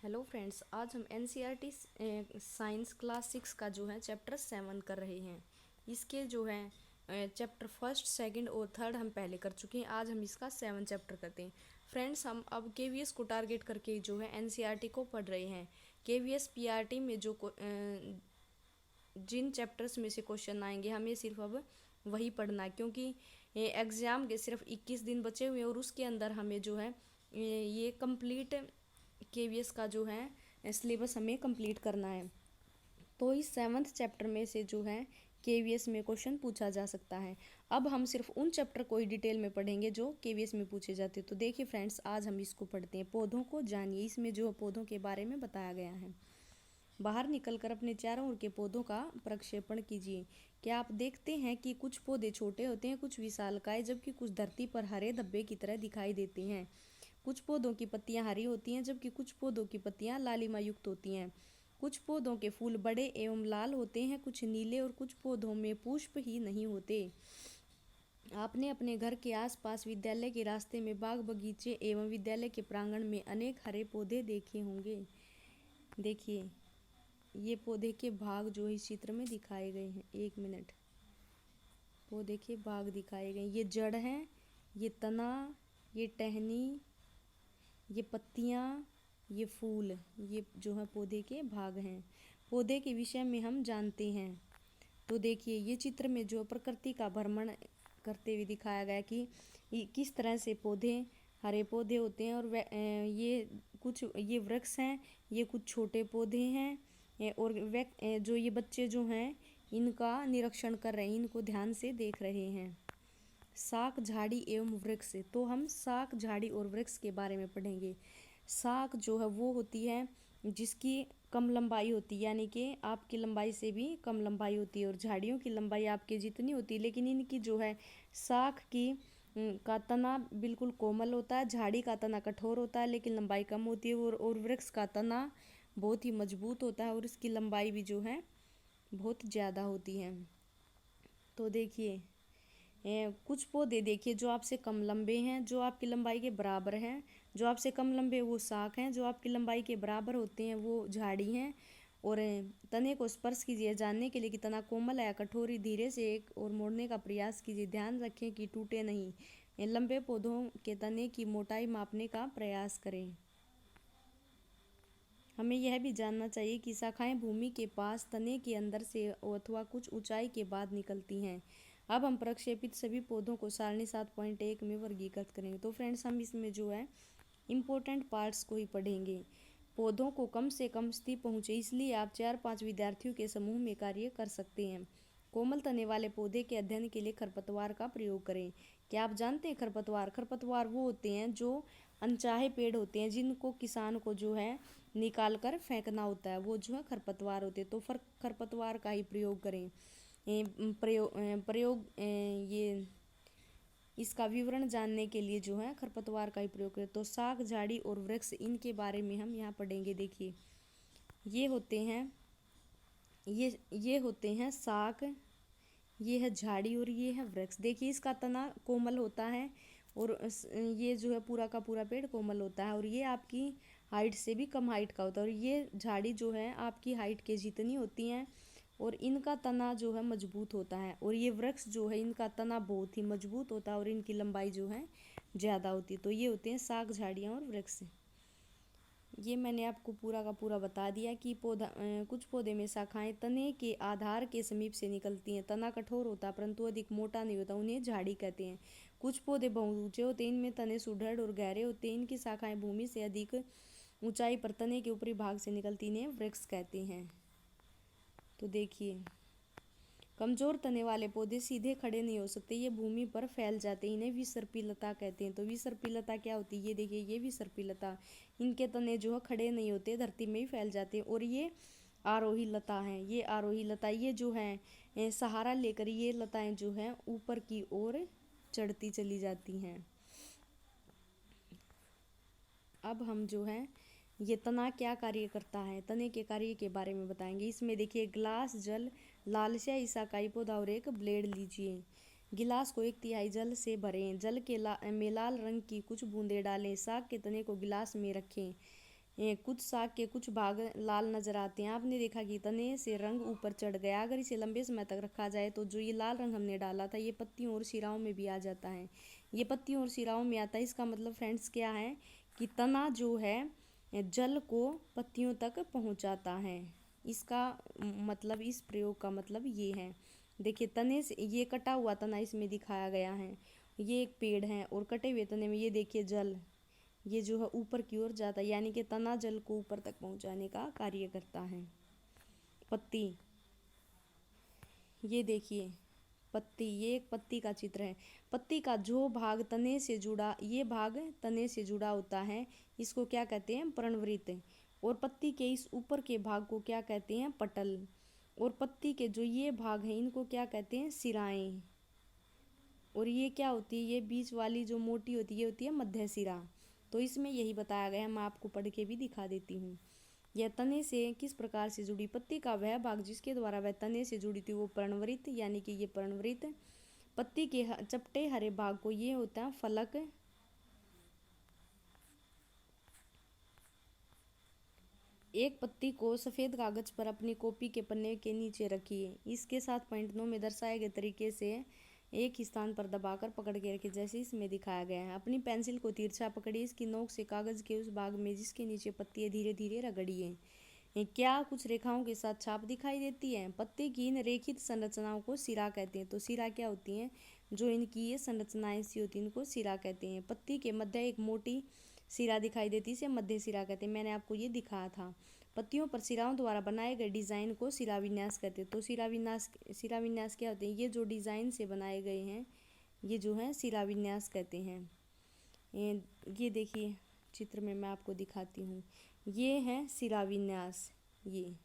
Hello friends, आज हम NCERT science class 6 का जो है चैप्टर 7 कर रहे हैं। इसके जो है चैप्टर फर्स्ट, सेकंड और थर्ड हम पहले कर चुके हैं। आज हम इसका 7 चैप्टर करते हैं। फ्रेंड्स, हम अब केवीएस को टारगेट करके जो है एनसीईआरटी को पढ़ रहे हैं। केवीएस पीआरटी में जो जिन चैप्टर्स में से क्वेश्चन आएंगे हमें सिर्फ अब वही पढ़ना है, क्योंकि एग्ज़ाम के सिर्फ 21 दिन बचे हुए हैं और उसके अंदर हमें जो है ये कंप्लीट केवीएस का जो है सिलेबस हमें कंप्लीट करना है। तो इस 7th चैप्टर में से जो है केवीएस में क्वेश्चन पूछा जा सकता है। अब हम सिर्फ उन चैप्टर को ही डिटेल में पढ़ेंगे जो केवीएस में पूछे जाते हैं। तो देखिए फ्रेंड्स, आज हम इसको पढ़ते हैं। पौधों को जानिए। इसमें जो पौधों के बारे में बताया गया है। बाहर निकलकर अपने चारों ओर के पौधों का प्रक्षेपण कीजिए। क्या आप देखते हैं कि कुछ पौधे छोटे होते हैं, कुछ विशालकाय, जबकि कुछ धरती पर हरे धब्बे की तरह दिखाई देते हैं। कुछ पौधों की पत्तियां हरी होती हैं, जबकि कुछ पौधों की पत्तियां लालिमा युक्त होती हैं। कुछ पौधों के फूल बड़े एवं लाल होते हैं, कुछ नीले, और कुछ पौधों में पुष्प ही नहीं होते। आपने अपने घर के आसपास, विद्यालय के रास्ते में, बाग बगीचे एवं विद्यालय के प्रांगण में अनेक हरे पौधे देखे होंगे। देखिए, ये पौधे के भाग जो इस चित्र में दिखाए गए हैं। एक मिनट, पौधे के भाग दिखाए गए। ये जड़ है, ये तना, ये टहनी, ये पत्तियाँ, ये फूल, ये जो है पौधे के भाग हैं। पौधे के विषय में हम जानते हैं। तो देखिए, ये चित्र में जो प्रकृति का भ्रमण करते हुए दिखाया गया कि किस तरह से पौधे हरे पौधे होते हैं, और ये कुछ ये वृक्ष हैं, ये कुछ छोटे पौधे हैं, और जो ये बच्चे जो हैं इनका निरीक्षण कर रहे हैं, इनको ध्यान से देख रहे हैं। शाक, झाड़ी एवं वृक्ष। तो हम शाक, झाड़ी और वृक्ष के बारे में पढ़ेंगे। शाक जो है वो होती है जिसकी कम लंबाई होती है, यानी कि आपकी लंबाई से भी कम लंबाई होती है, और झाड़ियों की लंबाई आपके जितनी होती है, लेकिन इनकी जो है शाक की का तना बिल्कुल कोमल होता है, झाड़ी का तना कठोर होता है लेकिन लंबाई कम होती है, और वृक्ष का तना बहुत ही मजबूत होता है और इसकी लंबाई भी जो है बहुत ज़्यादा होती है। तो देखिए, कुछ पौधे देखिए जो आपसे कम लंबे हैं, जो आपकी लंबाई के बराबर हैं। जो आपसे कम लंबे वो शाक हैं, जो आपकी लंबाई के बराबर होते हैं वो झाड़ी हैं। और तने को स्पर्श कीजिए जानने के लिए कि तना कोमल है या कठोर। धीरे से एक और मोड़ने का प्रयास कीजिए, ध्यान रखें कि टूटे नहीं। लंबे पौधों के तने की मोटाई मापने का प्रयास करें। हमें यह भी जानना चाहिए कि शाखाएं भूमि के पास, तने के अंदर से अथवा कुछ ऊंचाई के बाद निकलती हैं। अब हम प्रक्षेपित सभी पौधों को सारणी 7.1 में वर्गीकृत करेंगे। तो फ्रेंड्स, हम इसमें जो है इम्पोर्टेंट पार्ट्स को ही पढ़ेंगे। पौधों को कम से कम स्थिति पहुँचे, इसलिए आप 4-5 विद्यार्थियों के समूह में कार्य कर सकते हैं। कोमल तने वाले पौधे के अध्ययन के लिए खरपतवार का प्रयोग करें। क्या आप जानते हैं खरपतवार? खरपतवार वो होते हैं जो अनचाहे पेड़ होते हैं, जिनको किसान को जो है निकाल कर फेंकना होता है, वो जो है खरपतवार होते हैं। तो खरपतवार का ही प्रयोग करें। प्रयोग ये इसका विवरण जानने के लिए जो है खरपतवार का ही प्रयोग करें। तो शाक, झाड़ी और वृक्ष, इनके बारे में हम यहाँ पढ़ेंगे। देखिए, ये होते हैं ये होते हैं शाक, ये है झाड़ी और ये है वृक्ष। देखिए, इसका तना कोमल होता है और ये जो है पूरा का पूरा पेड़ कोमल होता है, और ये आपकी हाइट से भी कम हाइट का होता है, और ये झाड़ी जो है आपकी हाइट के जितनी होती हैं, और इनका तना जो है मजबूत होता है। और ये वृक्ष जो है इनका तना बहुत ही मजबूत होता है और इनकी लंबाई जो है ज़्यादा होती है। तो ये होते हैं शाक, झाड़ियाँ और वृक्ष। ये मैंने आपको पूरा का पूरा बता दिया कि कुछ पौधे में शाखाएं तने के आधार के समीप से निकलती हैं। तना कठोर होता है परंतु अधिक मोटा नहीं होता, उन्हें झाड़ी कहते हैं। कुछ पौधे बहुत ऊंचे होते हैं, इनमें तने सुदृढ़ और गहरे होते हैं, इनकी शाखाएं भूमि से अधिक ऊंचाई पर तने के ऊपरी भाग से निकलती, इन्हें वृक्ष कहते हैं। तो देखिए, कमजोर तने वाले पौधे सीधे खड़े नहीं हो सकते, ये भूमि पर फैल जाते हैं, इन्हें विसर्पी लता कहते हैं। तो विसर्पी लता क्या होती है? ये देखिए, ये विसर्पी लता, इनके तने जो है खड़े नहीं होते, धरती में ही फैल जाते हैं। और ये आरोही लता है, ये आरोही लता, ये जो है सहारा लेकर ये लताएं जो हैं ऊपर की ओर चढ़ती चली जाती हैं। अब हम जो है ये तना क्या कार्य करता है, तने के कार्य के बारे में बताएंगे। इसमें देखिए, गिलास, जल, लालसा, ईसाकाई पौधा और एक ब्लेड लीजिए। गिलास को 1/3 जल से भरें, जल के में लाल रंग की कुछ बूंदें डालें, साग के तने को गिलास में रखें, कुछ साग के कुछ भाग लाल नजर आते हैं। आपने देखा कि तने से रंग ऊपर चढ़ गया। अगर इसे लंबे समय तक रखा जाए तो जो ये लाल रंग हमने डाला था ये पत्तियों और सिराओं में भी आ जाता है। ये पत्तियों और सिराओं में आता है, इसका मतलब फ्रेंड्स क्या है कि तना जो है जल को पत्तियों तक पहुंचाता है। इसका मतलब, इस प्रयोग का मतलब ये है। देखिए तने से ये कटा हुआ तना इसमें दिखाया गया है, ये एक पेड़ है और कटे हुए तने में ये देखिए जल, ये जो है ऊपर की ओर जाता है, यानी कि तना जल को ऊपर तक पहुंचाने का कार्य करता है। पत्ती, ये देखिए पत्ती, ये एक पत्ती का चित्र है। पत्ती का जो भाग तने से जुड़ा, ये भाग तने से जुड़ा होता है, इसको क्या कहते हैं, पर्णवृत्त। और पत्ती के इस ऊपर के भाग को क्या कहते हैं, पटल। और पत्ती के जो ये भाग हैं इनको क्या कहते हैं, सिराएं। और ये क्या होती है, ये बीच वाली जो मोटी होती है ये होती है मध्य सिरा। तो इसमें यही बताया गया है, मैं आपको पढ़ के भी दिखा देती हूँ। यह तने से किस प्रकार से जुड़ी, पत्ती का वह भाग जिसके द्वारा वह तने से जुड़ी थी वो पर्णवृत्त, यानी कि ये पर्णवृत्त। पत्ती के चपटे हरे भाग को ये होता है फलक। एक पत्ती को सफ़ेद कागज पर अपनी कॉपी के पन्ने के नीचे रखिए। इसके साथ पॉइंट 9 में दर्शाए गए तरीके से एक ही स्थान पर दबाकर पकड़ के रखिए, जैसे इसमें दिखाया गया है। अपनी पेंसिल को तिरछा पकड़िए, इसकी नोक से कागज के उस भाग में जिसके नीचे पत्ती है धीरे धीरे रगड़िए। क्या कुछ रेखाओं के साथ छाप दिखाई देती है। पत्ते की इन रेखित संरचनाओं को सिरा कहते हैं। तो सिरा क्या होती हैं, जो इनकी ये संरचनाएं सी होती हैं इनको सिरा कहते हैं। पत्ती के मध्य एक मोटी सिरा दिखाई देती है, इसे मध्य सिरा कहते हैं। मैंने आपको ये दिखाया था। पत्तियों पर सिराओं द्वारा बनाए गए डिजाइन को सिरा विन्यास कहते हैं। तो सिरा विन्यास क्या होते हैं, ये जो डिजाइन से बनाए गए हैं ये जो है सिरा विन्यास कहते हैं। ये देखिए चित्र में मैं आपको दिखाती हूँ, ये है सिरा विन्यास, ये।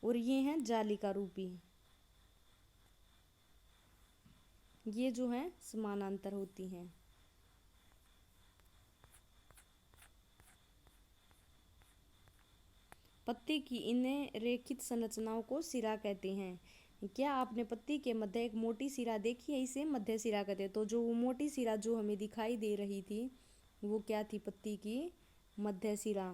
और ये है जालिका रूपी, ये जो है समानांतर होती हैं। पत्ती की इन रेखित संरचनाओं को सिरा कहते हैं। क्या आपने पत्ती के मध्य एक मोटी सिरा देखी है, इसे मध्य सिरा कहते हैं। तो जो वो मोटी सिरा जो हमें दिखाई दे रही थी वो क्या थी, पत्ती की मध्य सिरा।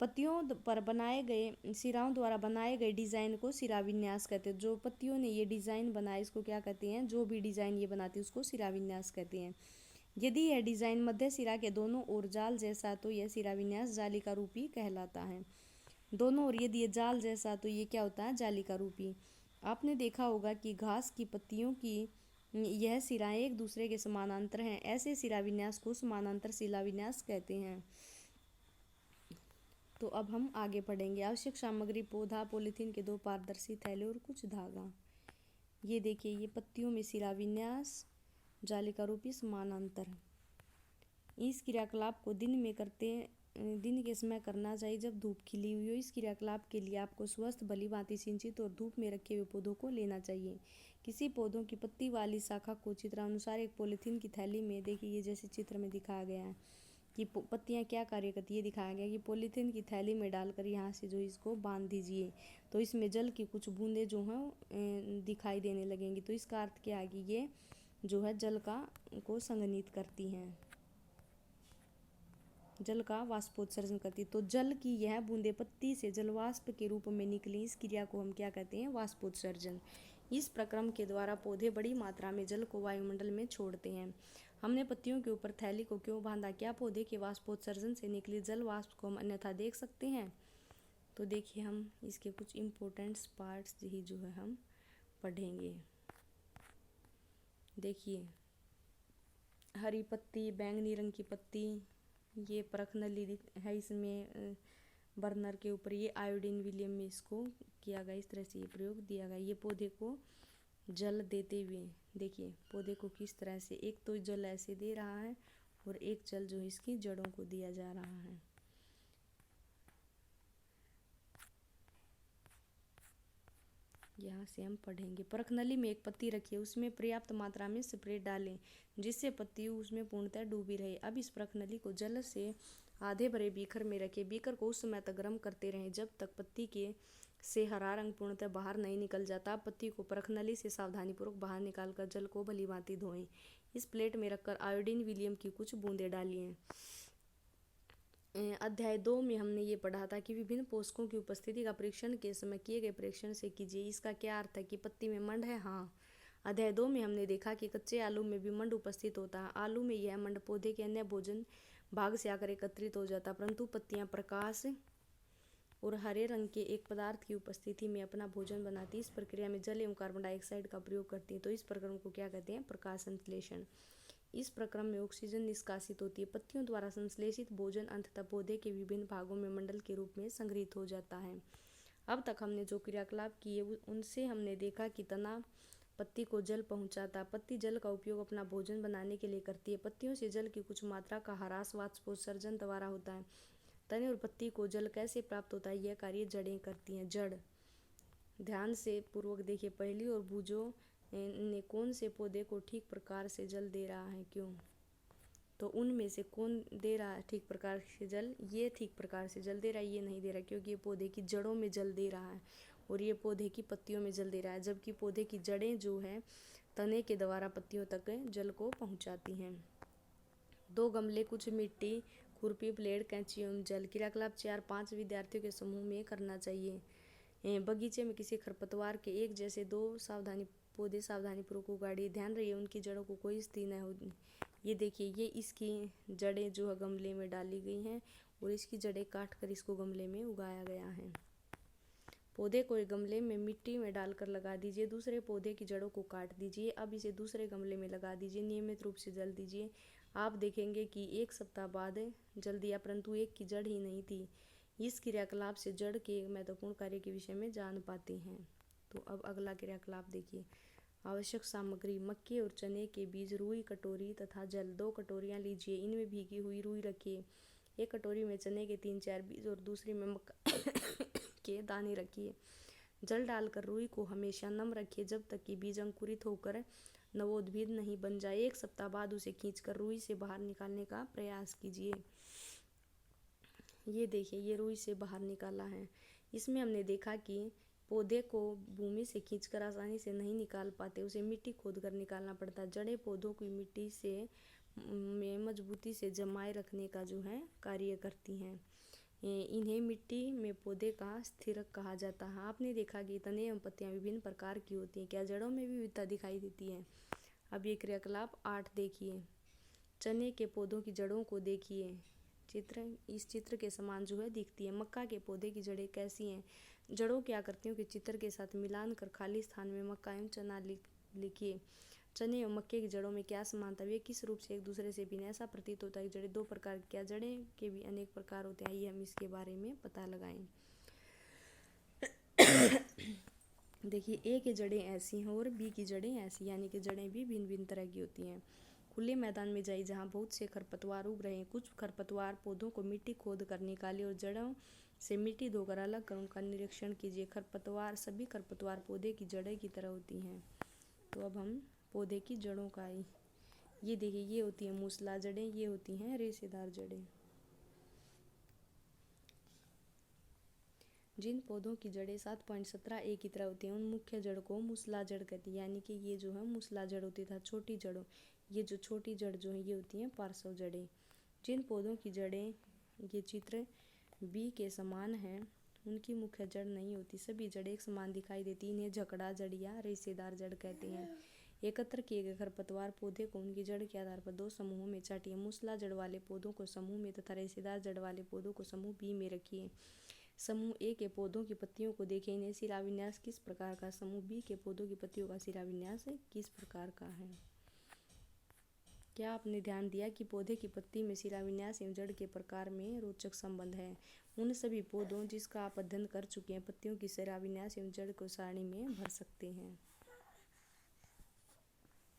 पत्तियों पर बनाए गए सिराओं द्वारा बनाए गए डिजाइन को सिरा विन्यास कहते हैं। जो पत्तियों ने ये डिजाइन बनाया इसको क्या कहते हैं, जो भी डिजाइन ये बनाती है उसको सिरा विन्यास कहते हैं। यदि यह डिजाइन मध्य सिरा के दोनों ओर जाल जैसा तो यह सिरा विन्यास जालिका रूपी कहलाता है। दोनों ओर यदि ये जाल जैसा तो ये क्या होता है, जालिका रूपी। आपने देखा होगा कि घास की पत्तियों की यह सिराएं एक दूसरे के समानांतर हैं, ऐसे सिरा विन्यास को समानांतर शिला विन्यास कहते हैं। तो अब हम आगे पढ़ेंगे। आवश्यक सामग्री पौधा, पॉलीथीन के 2 पारदर्शी थैले और कुछ धागा। ये देखिए ये पत्तियों में सिरा विन्यास, जालिका रूपी, समानांतर। इस क्रियाकलाप को दिन के समय करना चाहिए जब धूप खिली हुई हो। इस क्रियाकलाप के लिए आपको स्वस्थ, भली भांति सिंचित और धूप में रखे हुए पौधों को लेना चाहिए। किसी पौधों की पत्ती वाली शाखा को चित्रानुसार एक पॉलीथीन की थैली में, देखिए ये जैसे चित्र में दिखाया गया है कि पत्तियां क्या कार्य करती है, दिखाया गया कि पॉलीथीन की थैली में डालकर यहाँ से जो इसको बांध दीजिए तो इसमें जल की कुछ बूंदें जो हैं दिखाई देने लगेंगी। तो इसका अर्थ क्या है कि ये जो है जल को संघनित करती हैं, जल का वाष्पोत्सर्जन करती है। तो जल की यह बूंदें पत्ती से जलवाष्प के रूप में निकली, इस क्रिया को हम क्या कहते हैं, वाष्पोत्सर्जन। इस प्रक्रम के द्वारा पौधे बड़ी मात्रा में जल को वायुमंडल में छोड़ते हैं। हमने पत्तियों के ऊपर थैली को क्यों बांधा, क्या पौधे के वाष्पोत्सर्जन से निकली जल वाष्प को हम अन्यथा देख सकते हैं। तो देखिए हम इसके कुछ इम्पोर्टेंट्स पार्ट्स ही जो है हम पढ़ेंगे। देखिए हरी पत्ती, बैंगनी रंग की पत्ती, ये परख नली है इसमें बर्नर के ऊपर, ये आयोडीन विलियम में इसको किया गया, इस तरह से ये प्रयोग दिया गया। ये पौधे को जल देते हुए देखिए पौधे को किस तरह से, एक तो जल ऐसे दे रहा है और एक जल जो इसकी जड़ों को दिया जा रहा है। यहाँ से हम पढ़ेंगे। परख नली में एक पत्ती रखिए, उसमें पर्याप्त मात्रा में स्प्रे डालें जिससे पत्ती उसमें पूर्णतः डूबी रहे। अब इस परख नली को जल से आधे भरे बीकर में रखें। बीकर को उस समय तक गर्म करते रहें जब तक पत्ती के से हरा रंग पूर्णतः बाहर नहीं निकल जाता। पत्ती को परख नली से सावधानीपूर्वक बाहर निकालकर जल को भली भांति धोएं। इस प्लेट में रखकर आयोडीन विलियम की कुछ बूंदें डालिए। अध्याय 2 में हमने ये पढ़ा था कि विभिन्न पोषकों की उपस्थिति का परीक्षण के समय किए गए परीक्षण से कीजिए। इसका क्या अर्थ है कि पत्ती में मंड है? हाँ। अध्याय 2 में हमने देखा कि कच्चे आलू में भी मंड उपस्थित होता है। आलू में यह मंड पौधे के अन्य भोजन भाग से आकर एकत्रित हो जाता, परंतु पत्तियां प्रकाश और हरे रंग के एक पदार्थ की उपस्थिति में अपना भोजन बनाती। इस प्रक्रिया में जल एवं कार्बन डाइऑक्साइड का प्रयोग करती है। तो इस प्रक्रम को क्या कहते हैं? प्रकाश संश्लेषण। इस प्रक्रम में ऑक्सीजन निष्कासित होती है। पत्तियों द्वारा संश्लेषित भोजन अंततः पौधे के विभिन्न भागों में मंडल के रूप में संग्रहित हो जाता है। अब तक हमने जो क्रियाकलाप किए उनसे हमने देखा कि तना पत्ती को जल पहुंचाता। पत्ती जल का उपयोग अपना भोजन बनाने के लिए करती है। पत्तियों से जल की कुछ मात्रा का ह्रास वाष्पोत्सर्जन द्वारा होता है। तने और पत्ती को जल कैसे प्राप्त होता है? यह कार्य जड़ें करती हैं। जड़, ध्यान से पूर्वक देखिए। पहली और भुजों ने कौन से पौधे को ठीक प्रकार से जल दे रहा है? क्यों? तो उनमें से कौन दे रहा है ठीक प्रकार से जल? ये ठीक प्रकार से जल दे रहा है, ये नहीं दे रहा, क्योंकि ये पौधे की जड़ों में जल दे रहा है और ये पौधे की पत्तियों में जल दे रहा है, जबकि पौधे की जड़ें जो है तने के द्वारा पत्तियों तक जल को पहुंचाती हैं। 2 गमले, कुछ मिट्टी, खुरपी, प्लेट, कैंची एवं जल। क्रियाकलाप 4-5 विद्यार्थियों के समूह में करना चाहिए। बगीचे में किसी खरपतवार के एक जैसे 2 पौधे सावधानीपूर्वक उगाड़िए। ध्यान रहिए उनकी जड़ों को कोई क्षति न हो। ये देखिए, ये इसकी जड़ें जो है गमले में डाली गई हैं और इसकी जड़ें काट कर इसको गमले में उगाया गया है। पौधे को एक गमले में मिट्टी में डालकर लगा दीजिए। दूसरे पौधे की जड़ों को काट दीजिए। अब इसे दूसरे गमले में लगा दीजिए। नियमित रूप से जल दीजिए। आप देखेंगे कि 1 सप्ताह बाद जल दिया, परंतु एक की जड़ ही नहीं थी। इस क्रियाकलाप से जड़ के महत्वपूर्ण कार्य के विषय में जान पाते हैं। तो अब अगला क्रियाकलाप देखिए। आवश्यक सामग्री: मक्के और चने के बीज, रुई कटोरी तथा जल। 2 कटोरियाँ लीजिए, इनमें भीगी हुई रुई रखिए। एक कटोरी में चने के 3-4 बीज और दूसरी में मक्का के दाने रखिए। जल डालकर रुई को हमेशा नम रखिए जब तक कि बीज अंकुरित होकर नवोद्भिद नहीं बन जाए। 1 सप्ताह बाद उसे खींचकर रुई से बाहर निकालने का प्रयास कीजिए। ये देखिए, ये रुई से बाहर निकाला है। इसमें हमने देखा कि पौधे को भूमि से खींचकर आसानी से नहीं निकाल पाते, उसे मिट्टी खोद कर निकालना पड़ता है। जड़ें पौधों की मिट्टी से में मजबूती से जमाए रखने का जो है कार्य करती हैं। इन्हें मिट्टी में पौधे का स्थिरक कहा जाता है। आपने देखा कि तने एवं पत्तियां विभिन्न प्रकार की होती हैं। क्या जड़ों में भी विविधता दिखाई देती है? अब ये क्रियाकलाप 8 देखिए। चने के पौधों की जड़ों को देखिए। इस चित्र के समान जो है दिखती है। मक्का के पौधे की जड़ें कैसी हैं? जड़ों की आकृतियों के चित्र के साथ मिलान कर खाली स्थान में मक्का एवं चना लिखिए। चने एवं मक्के की जड़ों में क्या समानता? वे किस रूप से एक दूसरे से भिन्न? ऐसा प्रतीत होता है कि जड़ें 2 प्रकार की। क्या जड़ें के भी अनेक प्रकार होते हैं? आइए हम इसके बारे में पता लगाएं। देखिए, ए की जड़ें ऐसी हैं और बी की जड़ें ऐसी, यानी कि जड़ें भी भिन्न भिन्न तरह की होती हैं। खुले मैदान में जाइए जहाँ बहुत से खरपतवार उग रहे हैं। कुछ खरपतवार पौधों को मिट्टी खोद कर निकालिए और जड़ों से मिट्टी धोकर अलग कर उनका निरीक्षण कीजिए। सभी खरपतवार पौधे की जड़ें की तरह होती हैं। तो अब हम पौधे की जड़ों का ये देखिए, ये होती हैं मूसला जड़ें, ये होती हैं रेशेदार जड़ें। जिन पौधों की जड़ें 7.17 ए की तरह होती हैं उन मुख्य जड़ को मूसला जड़ कहती है, यानी कि ये जो है मूसला जड़ होती है। छोटी जड़ों, ये जो छोटी जड़ जो है ये होती हैं पार्श्व जड़ें। जिन पौधों की जड़ें ये चित्र बी के समान हैं उनकी मुख्य जड़ नहीं होती। सभी जड़ें एक समान दिखाई देती। इन्हें झकड़ा जड़ या रेशेदार जड़ कहते हैं। एकत्र किए गए खरपतवार पौधे को उनकी जड़ के आधार पर 2 समूहों में छांटिए। मूसला जड़ वाले पौधों को समूह में तथा रेशेदार जड़ वाले पौधों को समूह बी में रखिए। समूह ए के पौधों की पत्तियों को देखें, इन्हें शिराविन्यास किस प्रकार का? समूह बी के पौधों की पत्तियों का शिराविन्यास किस प्रकार का है? क्या आपने ध्यान दिया कि पौधे की पत्ती में शिराविन्यास एवं जड़ के प्रकार में रोचक संबंध है? उन सभी पौधों जिसका आप अध्ययन कर चुके हैं पत्तियों की शिराविन्यास एवं जड़ को सारणी में भर सकते हैं।